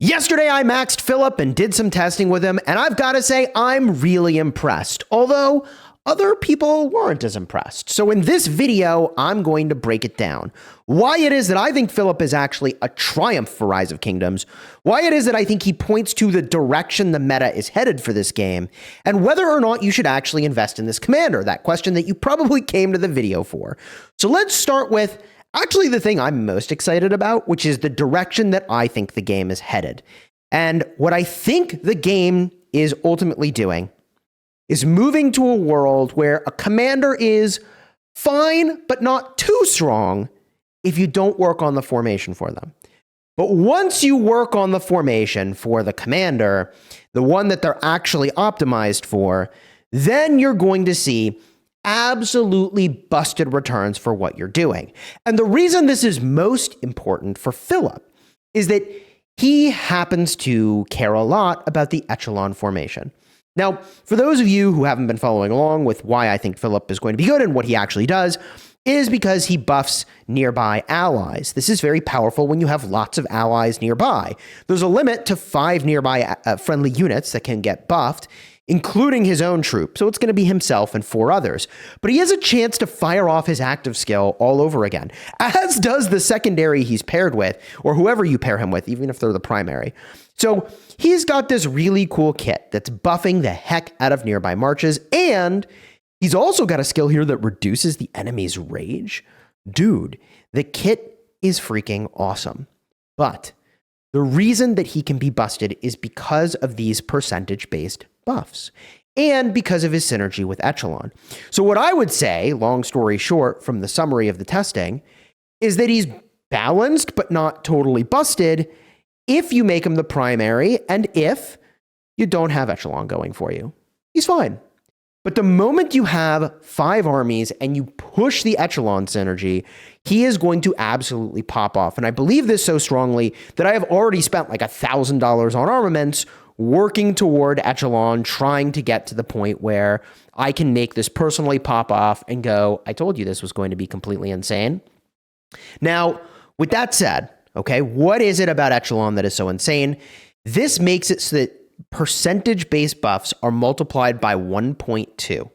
Yesterday, I maxed Philip and did some testing with him, and I've got to say, I'm really impressed, although other people weren't as impressed. So in this video, I'm going to break it down. Why it is that I think Philip is actually a triumph for Rise of Kingdoms, why it is that I think he points to the direction the meta is headed for this game, and whether or not you should actually invest in this commander, that question that you probably came to the video for. So let's start with actually the thing I'm most excited about, which is the direction that I think the game is headed. And what I think the game is ultimately doing is moving to a world where a commander is fine, but not too strong if you don't work on the formation for them. But once you work on the formation for the commander, the one that they're actually optimized for, then you're going to see absolutely busted returns for what you're doing. And the reason this is most important for Philip is that he happens to care a lot about the echelon formation. Now, for those of you who haven't been following along with why I think Philip is going to be good and what he actually does, is because he buffs nearby allies. This is very powerful when you have lots of allies nearby. There's a limit to 5 nearby friendly units that can get buffed, including his own troop. So it's going to be himself and 4 others. But he has a chance to fire off his active skill all over again, as does the secondary he's paired with, or whoever you pair him with, even if they're the primary. So he's got this really cool kit that's buffing the heck out of nearby marches, and he's also got a skill here that reduces the enemy's rage. Dude, the kit is freaking awesome. But the reason that he can be busted is because of these percentage-based buffs and because of his synergy with Echelon. So what I would say, long story short, from the summary of the testing, is that he's balanced but not totally busted if you make him the primary and if you don't have Echelon going for you. He's fine. But the moment you have 5 armies and you push the Echelon synergy, he is going to absolutely pop off. And I believe this so strongly that I have already spent like $1,000 on armaments working toward Echelon, trying to get to the point where I can make this personally pop off and go, I told you this was going to be completely insane. Now, with that said, okay, what is it about Echelon that is so insane? This makes it so that percentage-based buffs are multiplied by 1.2.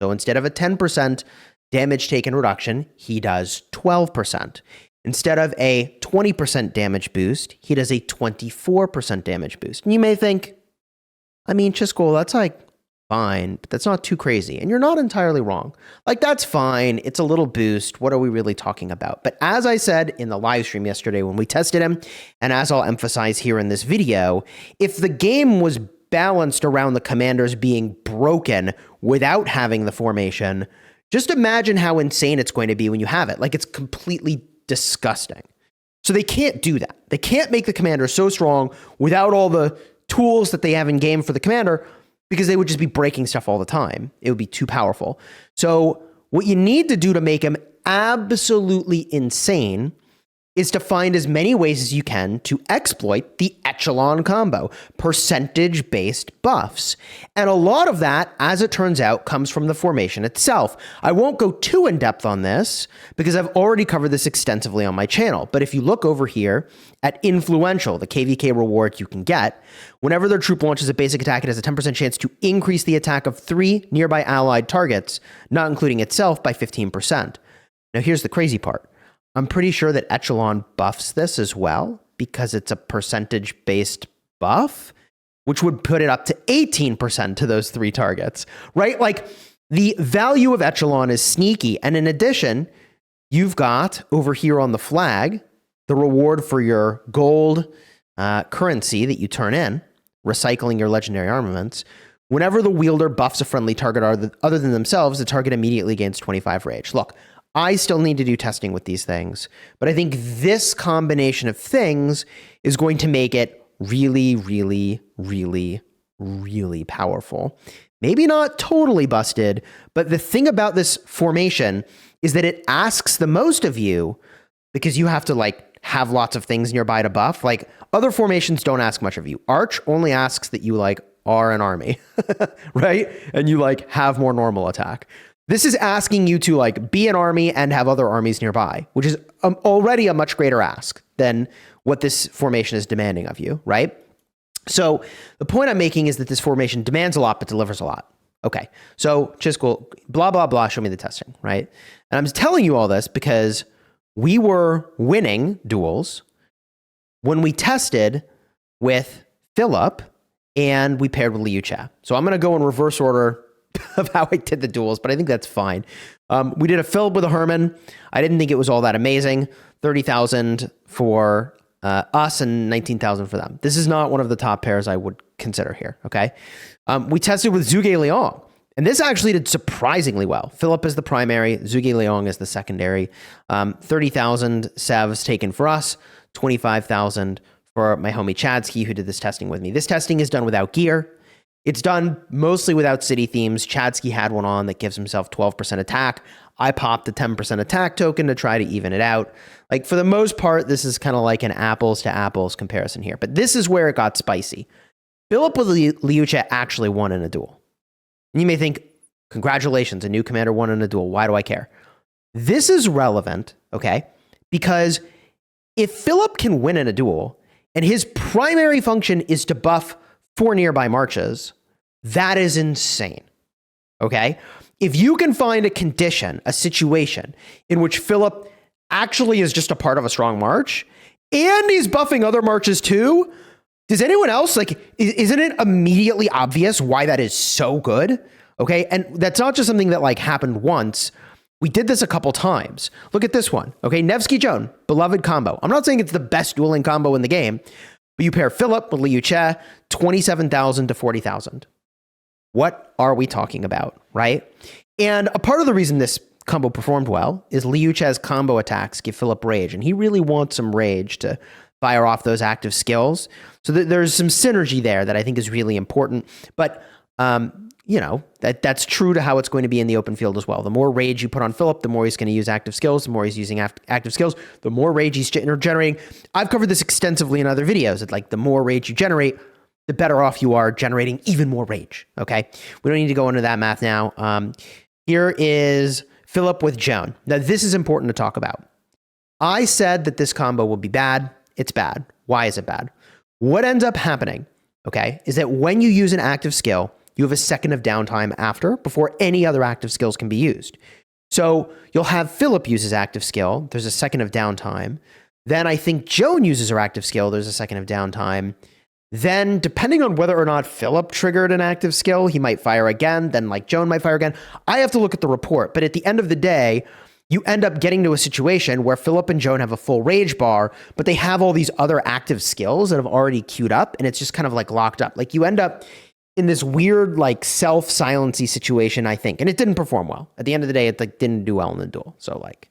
So instead of a 10% damage taken reduction, he does 12%. Instead of a 20% damage boost, he does a 24% damage boost. And you may think, I mean, Chisgule, that's like fine, but that's not too crazy. And you're not entirely wrong. Like, that's fine. It's a little boost. What are we really talking about? But as I said in the live stream yesterday when we tested him, and as I'll emphasize here in this video, if the game was balanced around the commanders being broken without having the formation, just imagine how insane it's going to be when you have it. Like, it's completely disgusting. So they can't do that. They can't make the commander so strong without all the tools that they have in game for the commander, because they would just be breaking stuff all the time. It would be too powerful. So what you need to do to make him absolutely insane is to find as many ways as you can to exploit the Echelon combo, percentage-based buffs. And a lot of that, as it turns out, comes from the formation itself. I won't go too in-depth on this because I've already covered this extensively on my channel. But if you look over here at Influential, the KVK reward you can get, whenever their troop launches a basic attack, it has a 10% chance to increase the attack of 3 nearby allied targets, not including itself, by 15%. Now here's the crazy part. I'm pretty sure that Echelon buffs this as well because it's a percentage-based buff, which would put it up to 18% to those 3 targets, right? Like, the value of Echelon is sneaky. And in addition, you've got over here on the flag, the reward for your gold currency that you turn in, recycling your legendary armaments. Whenever the wielder buffs a friendly target other than themselves, the target immediately gains 25 rage. Look, I still need to do testing with these things, but I think this combination of things is going to make it really, really, really, really powerful. Maybe not totally busted, but the thing about this formation is that it asks the most of you because you have to like have lots of things nearby to buff. Like, other formations don't ask much of you. Arch only asks that you like are an army, right? And you like have more normal attack. This is asking you to like be an army and have other armies nearby, which is already a much greater ask than what this formation is demanding of you, right? So the point I'm making is that this formation demands a lot but delivers a lot. Okay, so Chisgule, blah, blah, blah, show me the testing, right? And I'm telling you all this because we were winning duels when we tested with Philip and we paired with Liu Che. So I'm going to go in reverse order of how I did the duels, but I think that's fine. We did a Philip with a Herman. I didn't think it was all that amazing. 30,000 for us and 19,000 for them. This is not one of the top pairs I would consider here, okay? We tested with Zhuge Liang, and this actually did surprisingly well. Philip is the primary, Zhuge Liang is the secondary. 30,000 sevs taken for us, 25,000 for my homie Chadsky, who did this testing with me. This testing is done without gear. It's done mostly without city themes. Chadsky had one on that gives himself 12% attack. I popped a 10% attack token to try to even it out. Like, for the most part, this is kind of like an apples to apples comparison here. But this is where it got spicy. Philip with Liu Che actually won in a duel. And you may think, congratulations, a new commander won in a duel. Why do I care? This is relevant, okay? Because if Philip can win in a duel, and his primary function is to buff 4 nearby marches, that is insane, okay? If you can find a condition, a situation, in which Philip actually is just a part of a strong march, and he's buffing other marches too, does anyone else, like, isn't it immediately obvious why that is so good? Okay, and that's not just something that like happened once. We did this a couple times. Look at this one, okay? Nevsky Joan, beloved combo. I'm not saying it's the best dueling combo in the game, but you pair Philip with Liu Che, 27,000 to 40,000. What are we talking about, right? And a part of the reason this combo performed well is Liu Che's combo attacks give Philip rage, and he really wants some rage to fire off those active skills. So there's some synergy there that I think is really important. But you know, that's true to how it's going to be in the open field as well. The more rage you put on Philip, the more he's going to use active skills. The more he's using active skills, the more rage he's generating. I've covered this extensively in other videos. That like the more rage you generate, the better off you are generating even more rage. Okay, we don't need to go into that math now. Here is Philip with Joan. Now this is important to talk about. I said that this combo will be bad. It's bad. Why is it bad? What ends up happening, okay, is that when you use an active skill, you have a second of downtime after before any other active skills can be used. So you'll have Philip use his active skill. There's a second of downtime. Then I think Joan uses her active skill. There's a second of downtime. Then depending on whether or not Philip triggered an active skill, he might fire again. Then like Joan might fire again. I have to look at the report. But at the end of the day, you end up getting to a situation where Philip and Joan have a full rage bar, but they have all these other active skills that have already queued up, and it's just kind of like locked up. Like you end up in this weird like self-silency situation, I think. And it didn't perform well. At the end of the day, it like didn't do well in the duel. So like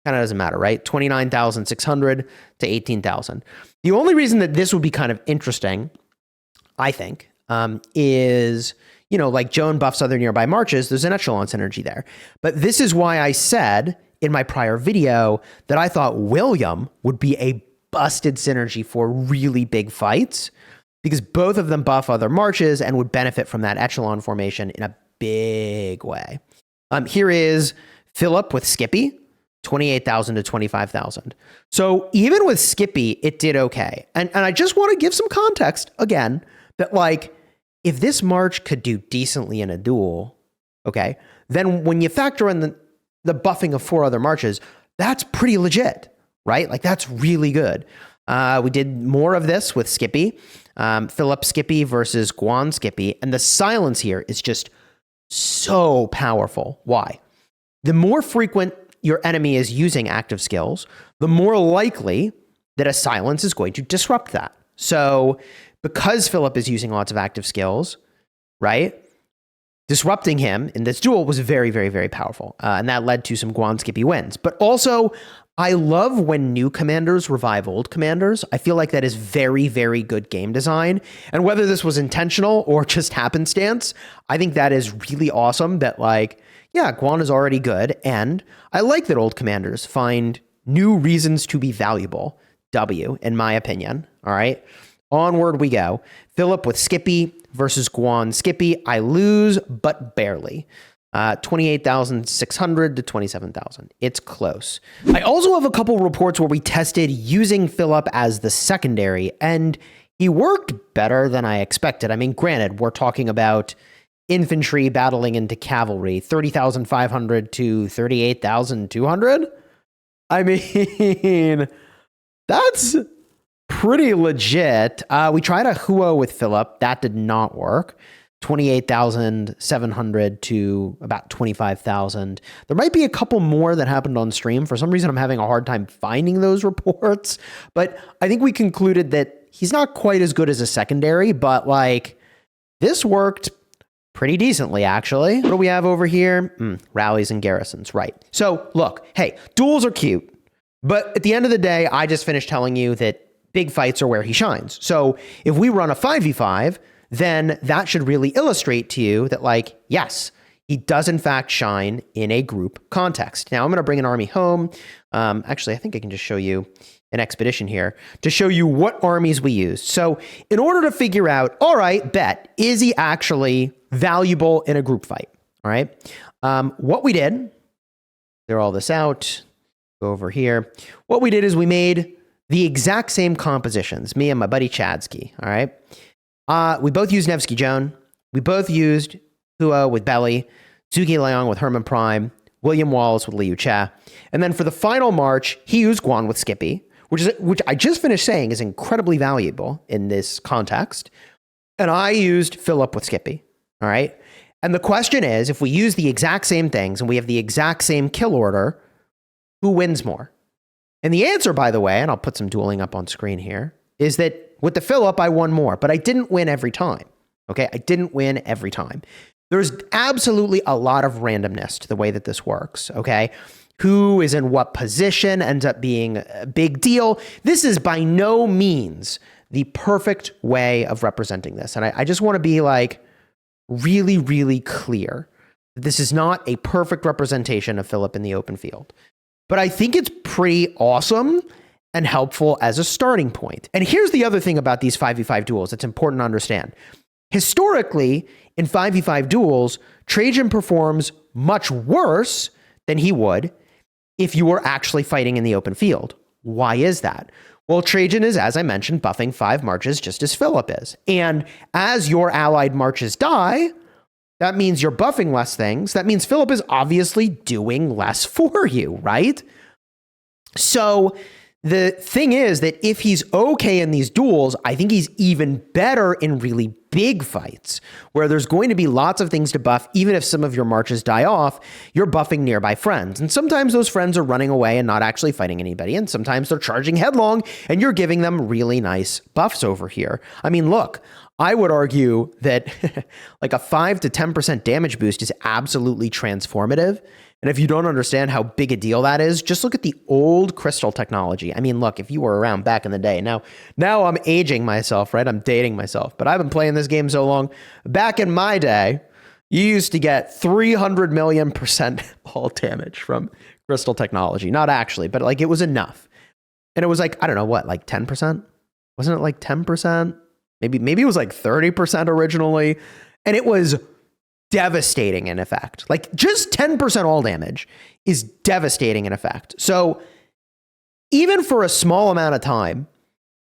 kind of doesn't matter, right? 29,600 to 18,000. The only reason that this would be kind of interesting, I think, is, you know, like Joan buffs other nearby marches, there's an echelon synergy there. But this is why I said in my prior video that I thought William would be a busted synergy for really big fights, because both of them buff other marches and would benefit from that echelon formation in a big way. Here is Philip with Skippy, 28,000 to 25,000. So even with Skippy, it did okay. And I just want to give some context again that like, if this march could do decently in a duel, okay, then when you factor in the buffing of 4 other marches, that's pretty legit, right? Like that's really good. We did more of this with Skippy, Philip Skippy versus Guan Skippy. And the silence here is just so powerful. Why? The more frequent your enemy is using active skills, the more likely that a silence is going to disrupt that. So because Philip is using lots of active skills, right, disrupting him in this duel was very, very, very powerful. And that led to some Guan Skippy wins. But also, I love when new commanders revive old commanders. I feel like that is very, very good game design. And whether this was intentional or just happenstance, I think that is really awesome that like, yeah, Guan is already good. And I like that old commanders find new reasons to be valuable. W, in my opinion. All right. Onward we go. Philip with Skippy versus Guan Skippy. I lose, but barely. 28,600 to 27,000. It's close. I also have a couple reports where we tested using Philip as the secondary, and he worked better than I expected. I mean, granted, we're talking about infantry battling into cavalry, 30,500 to 38,200. I mean, that's pretty legit. We tried a Huo with Philip. That did not work. 28,700 to about 25,000. There might be a couple more that happened on stream. For some reason, I'm having a hard time finding those reports. But I think we concluded that he's not quite as good as a secondary, but like this worked pretty decently, actually. What do we have over here? Rallies and garrisons, right. So look, hey, duels are cute. But at the end of the day, I just finished telling you that big fights are where he shines. So if we run a 5v5, then that should really illustrate to you that, like, yes, he does in fact shine in a group context. Now I'm going to bring an army home. Actually, I think I can just show you an expedition here to show you what armies we used. So in order to figure out, all right, bet, is he actually valuable in a group fight? All right. What we did, clear all this out, go over here. What we did is we made the exact same compositions, me and my buddy Chadsky. All right. We both used Nevsky Joan. We both used Hua with Belly, Zhuge Liang with Herman Prime, William Wallace with Liu Che. And then for the final march, he used Guan with Skippy, which I just finished saying is incredibly valuable in this context. And I used Philip with Skippy. All right. And the question is, if we use the exact same things and we have the exact same kill order, who wins more? And the answer, by the way, and I'll put some dueling up on screen here, is that with the Philip, I won more, but I didn't win every time. Okay, I didn't win every time. There's absolutely a lot of randomness to the way that this works. Okay, who is in what position ends up being a big deal. This is by no means the perfect way of representing this. And I just want to be like really, really clear. This is not a perfect representation of Philip in the open field. But I think it's pretty awesome and helpful as a starting point. And here's the other thing about these 5v5 duels that's important to understand. Historically, in 5v5 duels, Trajan performs much worse than he would if you were actually fighting in the open field. Why is that? Well, Trajan is, as I mentioned, buffing 5 marches just as Philip is. And as your allied marches die, that means you're buffing less things. That means Philip is obviously doing less for you, right? So the thing is that if he's okay in these duels, I think he's even better in really big fights where there's going to be lots of things to buff. Even if some of your marches die off, you're buffing nearby friends. And sometimes those friends are running away and not actually fighting anybody. And sometimes they're charging headlong and you're giving them really nice buffs over here. I mean, look, I would argue that like a 5 to 10% damage boost is absolutely transformative. And if you don't understand how big a deal that is, just look at the old crystal technology. I mean, look, if you were around back in the day, now I'm aging myself, right? I'm dating myself, but I've been playing this game so long. Back in my day, you used to get 300 million% all damage from crystal technology. Not actually, but like it was enough. And it was like, I don't know what, like 10%? Wasn't it like 10%? Maybe it was like 30% originally. And it was devastating in effect. Like just 10% all damage is devastating in effect. So even for a small amount of time,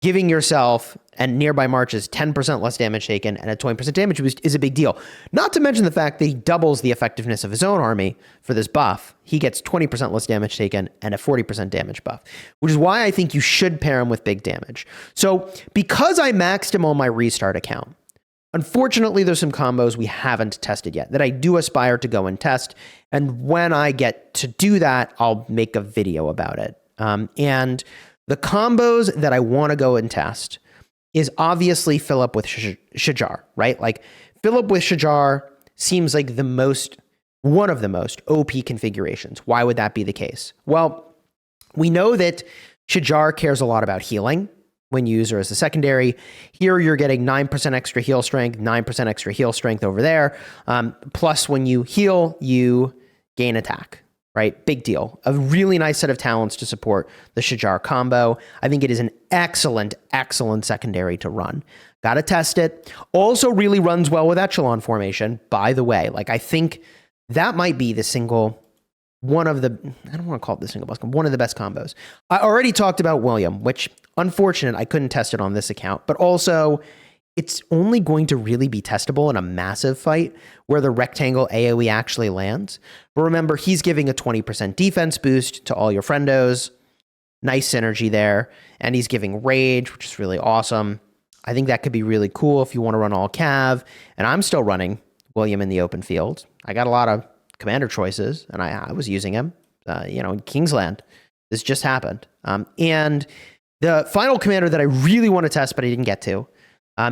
giving yourself and nearby marches 10% less damage taken and a 20% damage boost is a big deal. Not to mention the fact that he doubles the effectiveness of his own army for this buff. He gets 20% less damage taken and a 40% damage buff, which is why I think you should pair him with big damage. So because I maxed him on my restart account, unfortunately, there's some combos we haven't tested yet that I do aspire to go and test. And when I get to do that, I'll make a video about it. And the combos that I want to go and test is obviously Philip with Shajar, right? Like Philip with Shajar seems like one of the most OP configurations. Why would that be the case? Well, we know that Shajar cares a lot about healing when you use her as a secondary. Here you're getting 9% extra heal strength, 9% extra heal strength over there. Plus when you heal, you gain attack, right? Big deal. A really nice set of talents to support the Shajar combo. I think it is an excellent, excellent secondary to run. Got to test it. Also really runs well with echelon formation, by the way. Like I think that might be one of the, I don't want to call it the single best, one of the best combos. I already talked about William, which unfortunate, I couldn't test it on this account, but also it's only going to really be testable in a massive fight where the rectangle AoE actually lands. But remember, he's giving a 20% defense boost to all your friendos. Nice synergy there. And he's giving rage, which is really awesome. I think that could be really cool if you want to run all Cav. And I'm still running William in the open field. I got a lot of commander choices, and I was using him, in Kingsland. This just happened. And the final commander that I really want to test, but I didn't get to,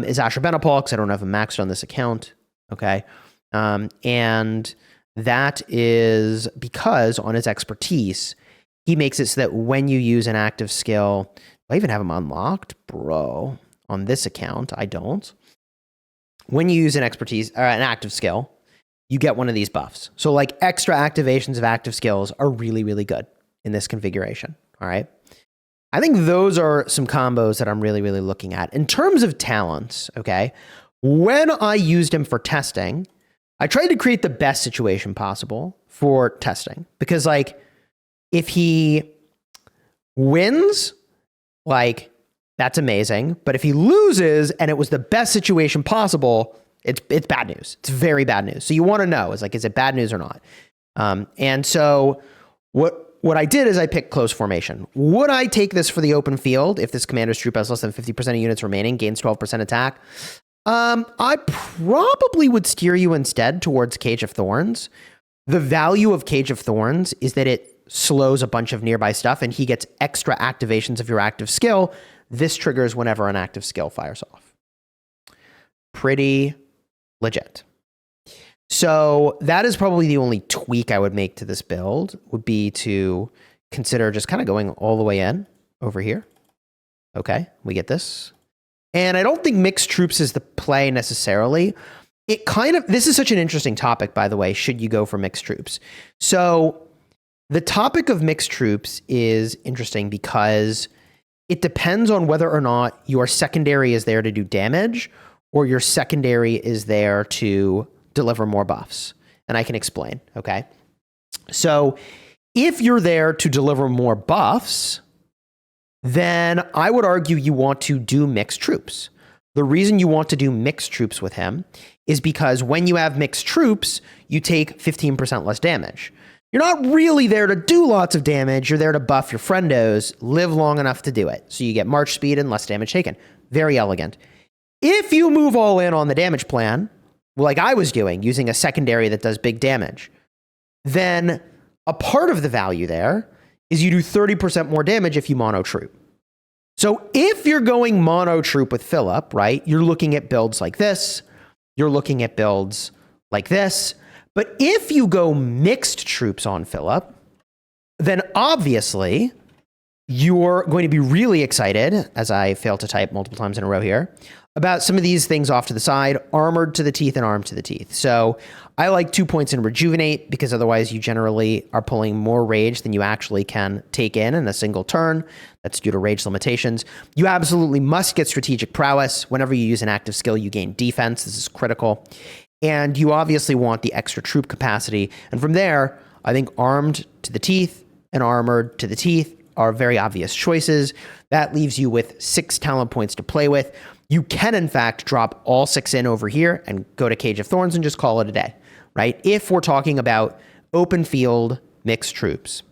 is Asher Benapol, because I don't have him maxed on this account. Okay. And that is because on his expertise, he makes it so that when you use an active skill, do I even have him unlocked? Bro, on this account, I don't. When you use an active skill, you get one of these buffs. So like extra activations of active skills are really, really good in this configuration. All right. I think those are some combos that I'm really, really looking at. In terms of talents, okay, when I used him for testing, I tried to create the best situation possible for testing. Because like, if he wins, like, that's amazing. But if he loses and it was the best situation possible, it's bad news. It's very bad news. So you want to know, is it bad news or not? And so what I did is I picked close formation. Would I take this for the open field if this commander's troop has less than 50% of units remaining, gains 12% attack? I probably would steer you instead towards Cage of Thorns. The value of Cage of Thorns is that it slows a bunch of nearby stuff and he gets extra activations of your active skill. This triggers whenever an active skill fires off. Pretty legit. So that is probably the only tweak I would make to this build, would be to consider just kind of going all the way in over here. Okay, we get this. And I don't think mixed troops is the play necessarily. This is such an interesting topic, by the way, should you go for mixed troops? So the topic of mixed troops is interesting because it depends on whether or not your secondary is there to do damage or your secondary is there to deliver more buffs. And I can explain, okay? So if you're there to deliver more buffs, then I would argue you want to do mixed troops. The reason you want to do mixed troops with him is because when you have mixed troops, you take 15% less damage. You're not really there to do lots of damage. You're there to buff your friendos, live long enough to do it. So you get march speed and less damage taken. Very elegant. If you move all in on the damage plan, like I was doing, using a secondary that does big damage, then a part of the value there is you do 30% more damage if you mono troop. So if you're going mono troop with Philip, right, you're looking at builds like this, you're looking at builds like this. But if you go mixed troops on Philip, then obviously you're going to be really excited, as I failed to type multiple times in a row here, about some of these things off to the side, armored to the teeth and armed to the teeth. So I like 2 points in rejuvenate because otherwise you generally are pulling more rage than you actually can take in a single turn. That's due to rage limitations. You absolutely must get strategic prowess. Whenever you use an active skill, you gain defense. This is critical. And you obviously want the extra troop capacity. And from there, I think armed to the teeth and armored to the teeth are very obvious choices. That leaves you with 6 talent points to play with. You can, in fact, drop all 6 in over here and go to Cage of Thorns and just call it a day, right? If we're talking about open field mixed troops.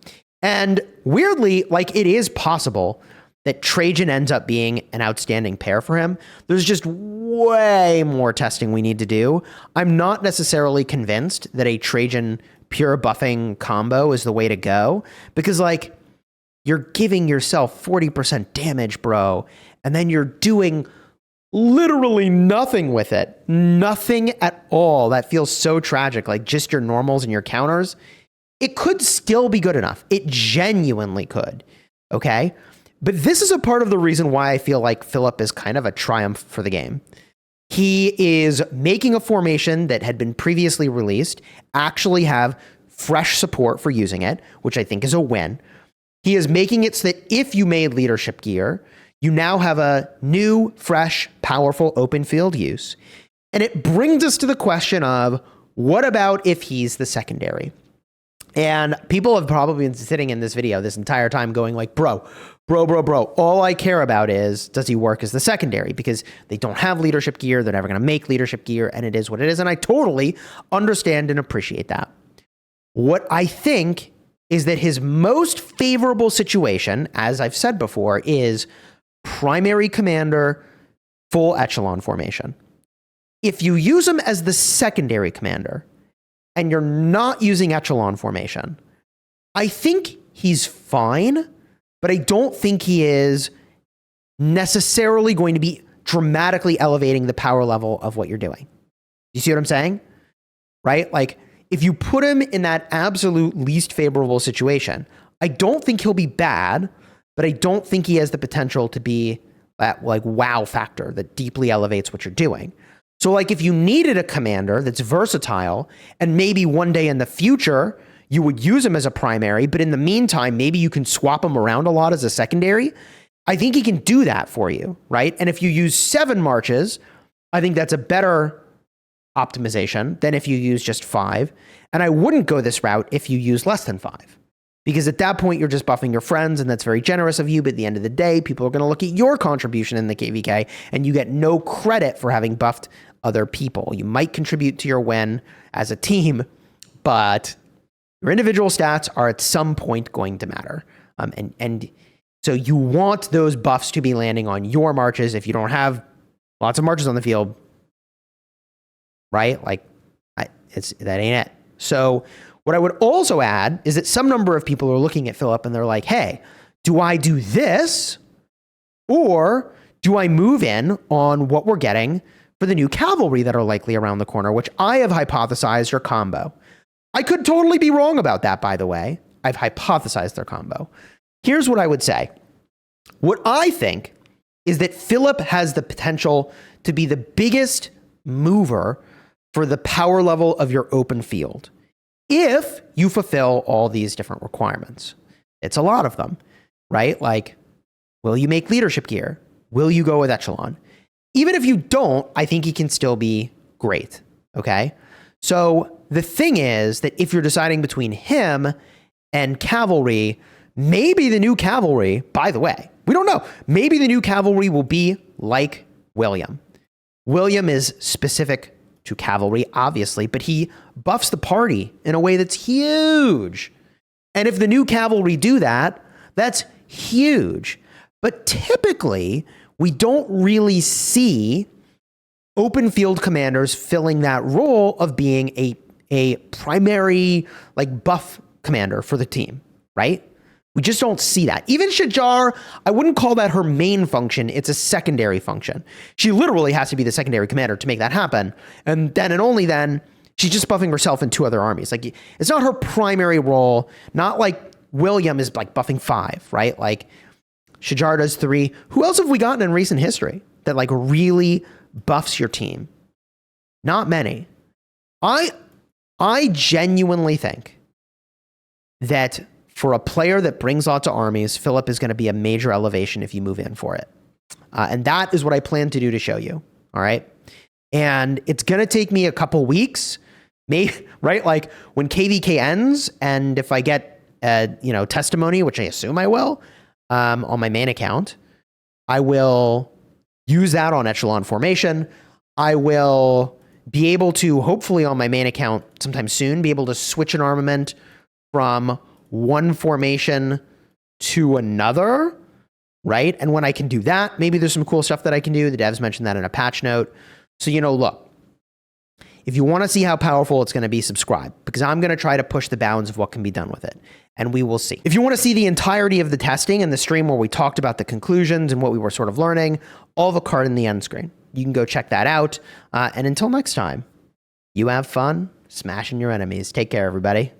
And weirdly, like, it is possible that Trajan ends up being an outstanding pair for him. There's just way more testing we need to do. I'm not necessarily convinced that a Trajan pure buffing combo is the way to go because, like, you're giving yourself 40% damage, bro, and then you're doing literally nothing with it. Nothing at all. That feels so tragic. Like, just your normals and your counters. It could still be good enough. It genuinely could. Okay? But this is a part of the reason why I feel like Philip is kind of a triumph for the game. He is making a formation that had been previously released actually have fresh support for using it, which I think is a win. He is making it so that if you made leadership gear, you now have a new, fresh, powerful open field use. And it brings us to the question of, What about if he's the secondary? And people have probably been sitting in this video this entire time going like, bro, all I care about is, does he work as the secondary? Because they don't have leadership gear. They're never going to make leadership gear, and it is what it is. And I totally understand and appreciate that. What I think is that his most favorable situation, as I've said before, is primary commander, full echelon formation. If you use him as the secondary commander and you're not using echelon formation, I think he's fine, but I don't think he is necessarily going to be dramatically elevating the power level of what you're doing. You see what I'm saying? Right? Like, if you put him in that absolute least favorable situation, I don't think he'll be bad, but I don't think he has the potential to be that like wow factor that deeply elevates what you're doing. So like if you needed a commander that's versatile and maybe one day in the future you would use him as a primary, but in the meantime, maybe you can swap him around a lot as a secondary, I think he can do that for you, right? And if you use 7 marches, I think that's a better optimization than if you use just 5. And I wouldn't go this route if you use less than 5. Because at that point, you're just buffing your friends, and that's very generous of you. But at the end of the day, people are going to look at your contribution in the KVK, and you get no credit for having buffed other people. You might contribute to your win as a team, but your individual stats are at some point going to matter. And so you want those buffs to be landing on your marches. If you don't have lots of marches on the field, right? Like, that ain't it. So what I would also add is that some number of people are looking at Philip and they're like, hey, do I do this or do I move in on what we're getting for the new cavalry that are likely around the corner, which I have hypothesized are combo. I could totally be wrong about that, by the way. I've hypothesized their combo. Here's what I would say. What I think is that Philip has the potential to be the biggest mover for the power level of your open field if you fulfill all these different requirements. It's a lot of them, right? Like, will you make leadership gear? Will you go with echelon? Even if you don't, I think he can still be great, okay? So the thing is that if you're deciding between him and cavalry, maybe the new cavalry, by the way, we don't know, maybe the new cavalry will be like William. William is specific to cavalry, obviously, but he buffs the party in a way that's huge. And if the new cavalry do that, that's huge. But typically, we don't really see open field commanders filling that role of being a primary like buff commander for the team, right? We just don't see that. Even Shajar, I wouldn't call that her main function. It's a secondary function. She literally has to be the secondary commander to make that happen. And then and only then, she's just buffing herself in 2 other armies. Like, it's not her primary role. Not like William is like buffing 5, right? Like Shajar does 3. Who else have we gotten in recent history that like really buffs your team? Not many. I genuinely think that for a player that brings lots of armies, Philip is going to be a major elevation if you move in for it. And that is what I plan to do to show you. All right. And it's going to take me a couple weeks, maybe, right? Like when KVK ends, and if I get, testimony, which I assume I will, on my main account, I will use that on echelon formation. I will be able to, hopefully on my main account sometime soon, be able to switch an armament from one formation to another, right? And when I can do that, maybe there's some cool stuff that I can do. The devs mentioned that in a patch note. So, look, if you want to see how powerful it's going to be, subscribe, because I'm going to try to push the bounds of what can be done with it. And we will see. If you want to see the entirety of the testing and the stream where we talked about the conclusions and what we were sort of learning, all the card in the end screen. You can go check that out. And until next time, you have fun smashing your enemies. Take care, everybody.